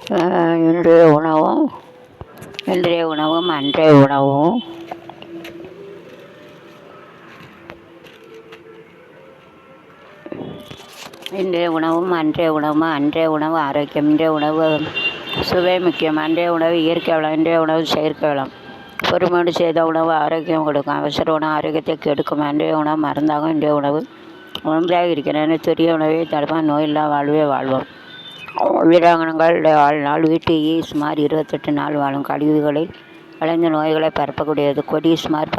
இன்றைய உணவும் அன்றைய உணவும் அன்றைய உணவும் அன்றைய உணவு ஆரோக்கியம். இன்றைய உணவு சுவை முக்கியம். அன்றைய உணவு இயற்கை வளம். இன்றைய உணவு செயற்கை வளம். பொறுமையோடு செய்த உணவு ஆரோக்கியம் கொடுக்கும். அவசர உணவு ஆரோக்கியத்தை கெடுக்கும். அன்றைய உணவு மருந்தாகும். இன்றைய உணவு ஒன்றாக இருக்கிறது. துரிய உணவை தடுப்பான். நோயில்லா வாழ்வே வாழ்வோம். வீராங்கனங்கள் வாழ்நாள் வீட்டிலேயே சுமார் 28 நாள் வாழும். கழிவுகளை வளைந்த நோய்களை பரப்பக்கூடியது. கொசு சுமார்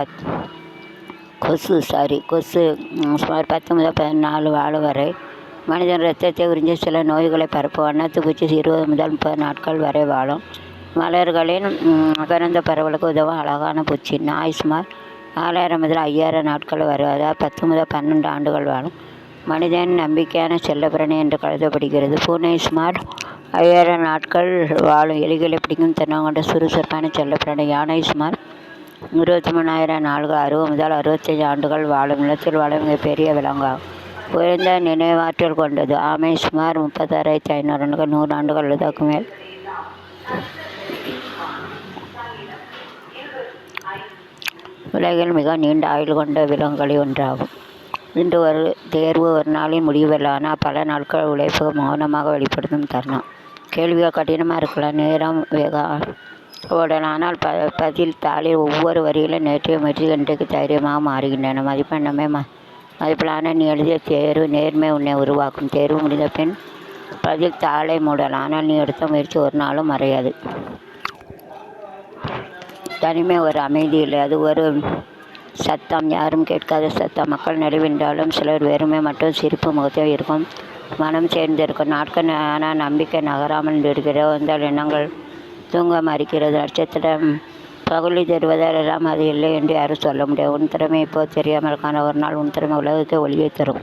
10 முதல் 14 வாழும் வரை. மனிதன் இரத்தத்தை உறிஞ்சி சில நோய்களை பரப்பும். வண்ணத்துப்பூச்சி 20 முதல் 30 நாட்கள் வரை வாழும். மலர்களின் மகரந்த பரவலுக்கு உதவும் அழகான பூச்சி. நாய் சுமார் 4000 முதல் 5000 நாட்கள் வரை, அதாவது 10 முதல் 12 ஆண்டுகள் வாழும். மனிதன் நம்பிக்கையான செல்லப்பிராணி என்று கருதப்படுகிறது. பூனை சுமார் 5000 நாட்கள் வாழும். எலிகளை பிடிக்கும் திறன் கொண்ட சுறுசுறுப்பான செல்லப்பிராணி. யானை சுமார் 23,000 நாட்கள் 60 முதல் 65 ஆண்டுகள் வாழும். நிலத்தில் வாழும் மிகப்பெரிய விலங்காகும். உயர்ந்த நினைவாற்றல் கொண்டது. ஆமை சுமார் 36,500 ஆண்டுகள் 100 ஆண்டுகள் அல்லது அதுக்கு மேல். உலகில் மிக நீண்ட ஆயுள் கொண்ட விலங்குகளில் ஒன்றாகும். இன்று ஒரு தேர்வு ஒரு நாளில் முடிவதில்லை, ஆனால் பல நாட்கள் உழைப்பு மௌனமாக வெளிப்படுத்தும் தருணம். கேள்விகள் கடினமாக இருக்கலாம், நேரம் வேக ஓடலாம், ஆனால் பதில் தாளில் ஒவ்வொரு வரியிலும் நேற்றைய முயற்சி இன்றைக்கு தைரியமாக மாறுகின்றன. மதிப்பிலான நீ எழுதிய தேர்வு நேர்மை உன்னை உருவாக்கும். தேர்வு முடிந்த பின் பதில் தாளை மூடலாம், ஆனால் நீ எடுத்த முயற்சி ஒரு நாளும் மறையாது. தனிமை ஒரு அமைதி இல்லை, அது ஒரு சத்தம், யாரும் கேட்காத சத்தம். மக்கள் நடுவென்றாலும் சிலர் வெறுமை மற்றும் சிரிப்பு முகத்தில் இருக்கும். மனம் சேர்ந்திருக்கும் நாட்கள், ஆனால் நம்பிக்கை நகராமல் இருக்கிறது. வந்தால் எண்ணங்கள் தூங்க மறுக்கிறது. நட்சத்திரம் பகுலி தருவதால் எல்லாம் அது இல்லை என்று யாரும் சொல்ல முடியாது. உன் திறமை இப்போது தெரியாமல் காண ஒரு நாள் உன் திறமை உலகத்தை ஒளியை தரும்.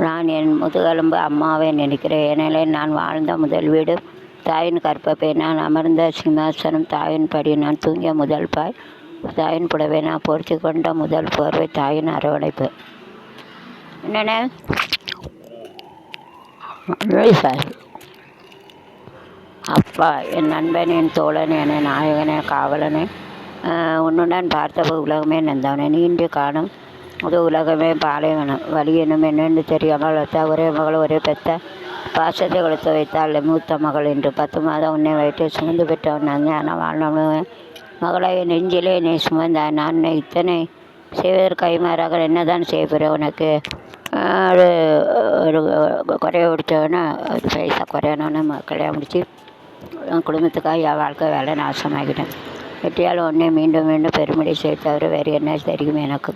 நான் என் முதுகெலும்பு அம்மாவை நினைக்கிறேன். ஏனெனில் நான் வாழ்ந்த முதல் வீடு தாயின் கற்பப்பை. நான் அமர்ந்த சிம்மாசனம் தாயின் படி. நான் தூங்கிய முதல் பாய் தாயின் புடவை. நான் பொறுத்து கொண்ட முதல் போர்வை தாயின் அரவணைப்பு. என்னென்ன அப்பா, என் நண்பன், என் தோழன், என நாயகனே, காவலனே, உன்னுடன் பார்த்தபோது உலகமே நந்தானே. நீண்டு காணும் அது உலகமே பாலைவனம். வழி என்னும் என்னென்று தெரியாமல் வளர்த்தா ஒரே மகள் ஒரே பெத்த பாசத்தை கொடுத்து வைத்தாள் மூத்த மகள் என்று. 10 மாதம் உன்னை வயிற்றை சுமந்து பெற்றவன் அஞ்ஞான வாழ்நாள் மகளை நெஞ்சிலே என்னை சுமந்தாய். நான் இத்தனை செய்வதற்கு கைமாறாக என்னதான் செய்கிறேன் உனக்கு? ஒரு குறைய பிடிச்சவொன்னே ஒரு பைசா குறையணுன்னு கல்யாணம் முடித்து குடும்பத்துக்காக என் வாழ்க்கை வேலை நாசமாகிட்டேன். வெற்றியால் ஒன்றே மீண்டும் மீண்டும் பெருமிடை செய்ய தவிர வேறு என்ன தெரியும் எனக்கு?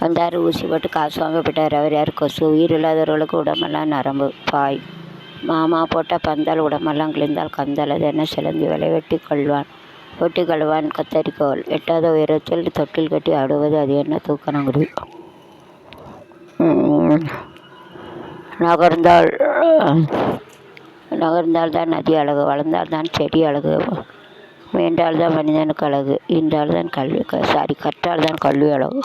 வந்தார், ஊசி போட்டு காசு வாங்கப்பட்டார். அவர் யார்? கொசு. உயிர் இல்லாதவர்களுக்கு உடம்பெல்லாம் நரம்பு பாய். மாமா போட்ட பந்தால் உடம்பெல்லாம் கிழிந்தால் கந்தால். அது என்ன? சிலந்தி வேலை. வெட்டி கழுவான் கத்தரிக்கோள். எட்டாத உயரத்தில் தொட்டில் கட்டி ஆடுவது அது என்ன? தூக்கணங்குடி. நகர்ந்தால் தான் நதி அழகு, வளர்ந்தால் தான் செடி அழகு, வேண்டால் தான் மனிதனுக்கு அழகு, கற்றால் தான் கல்வி அழகு.